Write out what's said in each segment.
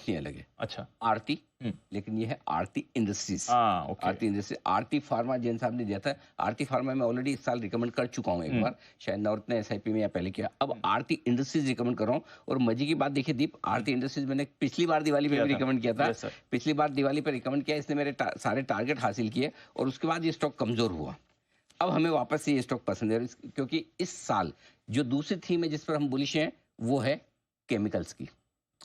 Company अलग है। अच्छा। आरती, हुँ। लेकिन ये है आरती इंडस्ट्रीज। हाँ, ओके। आरती इंडस्ट्री, आरती फार्मा जैन साहब ने दिया था। आरती फार्मा मैं ऑलरेडी इस साल रिकमेंड कर चुका हूँ एक हुँ, बार, शायद नॉर्थ ने एसआईपी में या पहले किया। अब हुँ, आरती इंडस्ट्रीज रिकमेंड कर रहा हूँ। और मजे की बात देखिए दीप, हुँ। आरती इंडस्ट्रीज मैंने पिछली बार दिवाली पे किया भी था। रिकमेंड किया था। Yes sir. पिछली बार दिवाली पे रिकमेंड किया, इसने मेरे सारे टारगेट हासिल किए और उसके बाद ये स्टॉक कमजोर हुआ। अब हमें वापस से ये स्टॉक पसंद है, क्योंकि इस साल जो दूसरी थीम है जिस पर हम बुलिश हैं वो है केमिकल्स की।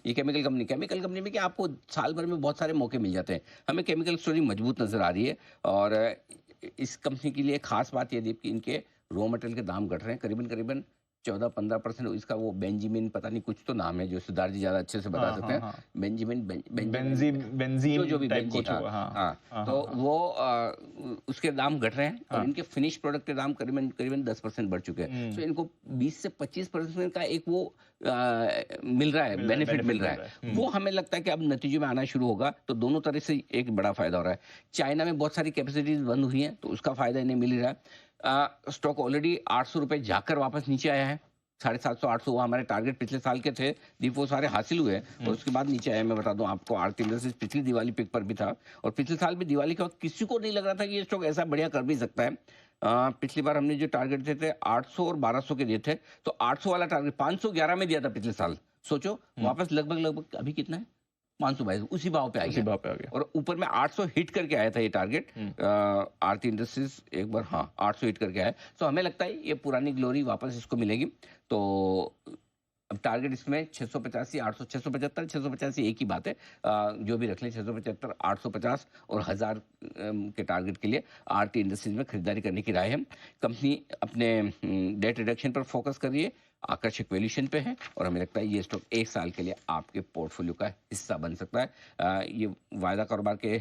ये केमिकल कंपनी में क्या आपको साल भर में बहुत सारे मौके मिल जाते हैं। हमें केमिकल स्टोरी मजबूत नजर आ रही है। और इस कंपनी के लिए खास बात ये दीप कि इनके रॉ मटेरियल के दाम घट रहे हैं करीबन करीबन 14-15%। इसका वो बेंजामिन पता नहीं कुछ तो नाम है जो सिद्धार्थ जी ज़्यादा अच्छे से बता हाँ, सकते हाँ, हैं। हाँ। बेंजामिन जो बेंज़ीन भी टाइप बेंजी, कुछ हाँ। होगा। हाँ। हाँ, हाँ, तो हाँ, हाँ। वो उसके दाम घट रहे हैं और हाँ। इनके फिनिश प्रोडक्ट के दाम करीबन करीबन 10% बढ़ चुके हैं। हुँ। सो इनको 20 से 25% का एक वो मिल रहा है, मिल रहा है, बेनिफिट मिल बेनिफिट रहा मिल है। रहा है। हुँ। वो हमें लगता है कि अब नतीजे में आना शुरू होगा, तो दोनों तरह से एक बड़ा फ़ायदा हो रहा है। चाइना में बहुत सारी कैपेसिटीज़ बंद हुई हैं, तो उसका फ़ायदा इन्हें मिल ही रहा है। स्टॉक ऑलरेडी ₹800 जाकर वापस नीचे आया है। 750-800 वो हमारे टारगेट पिछले साल के थे, दीप वो सारे हासिल हुए हैं और हुँ। उसके बाद नीचे आया। मैं बता दूं आपको, आरती इंडस्ट्रीज पिछली दिवाली पिक पर भी था और पिछले साल भी दिवाली के वक्त किसी को नहीं लग रहा था कि ये स्टॉक ऐसा बढ़िया कर भी सकता है। पिछली बार हमने जो टारगेट दिए थे 800 और 1200 के दिए थे, तो 800 वाला टारगेट 511 में दिया था पिछले साल। सोचो हुँ। वापस लगभग लगभग अभी कितना है, 522 उसी भाव पे आ उसी गया। भाव पे आ गया। और ऊपर में 800 हिट करके आया था ये टारगेट। हुँ। आरती इंडस्ट्रीज एक बार, हाँ, 800 हिट करके आया। तो हमें लगता है ये पुरानी ग्लोरी वापस इसको मिलेगी। तो अब टारगेट इसमें 685, 800, 675, 685 एक ही बात है। जो भी रख लें, 675, 850 और 1000 के टारगेट के लिए आरती इंडस्ट्रीज में खरीदारी करने की राय है। कंपनी अपने डेट रिडक्शन पर फोकस कर रही है, आकर्षक वैल्यूएशन पे है और हमें लगता है ये स्टॉक एक साल के लिए आपके पोर्टफोलियो का हिस्सा बन सकता है। ये वायदा कारोबार के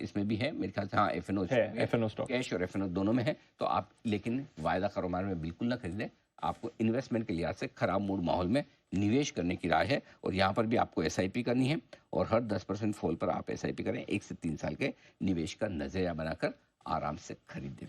इसमें भी है मेरे ख्याल से, हाँ, एफएनओ है, इसमें भी है। FNO stock. कैश और एफएनओ दोनों में है। तो आप लेकिन वायदा कारोबार में बिल्कुल ना खरीदें। आपको इन्वेस्टमेंट के लिहाज से खराब मूड माहौल में निवेश करने की राय है और यहाँ पर भी आपको एसआईपी करनी है और हर 10% फॉल पर आप एसआईपी करें। 1 से 3 साल के निवेश का नजरिया बनाकर आराम से खरीदें।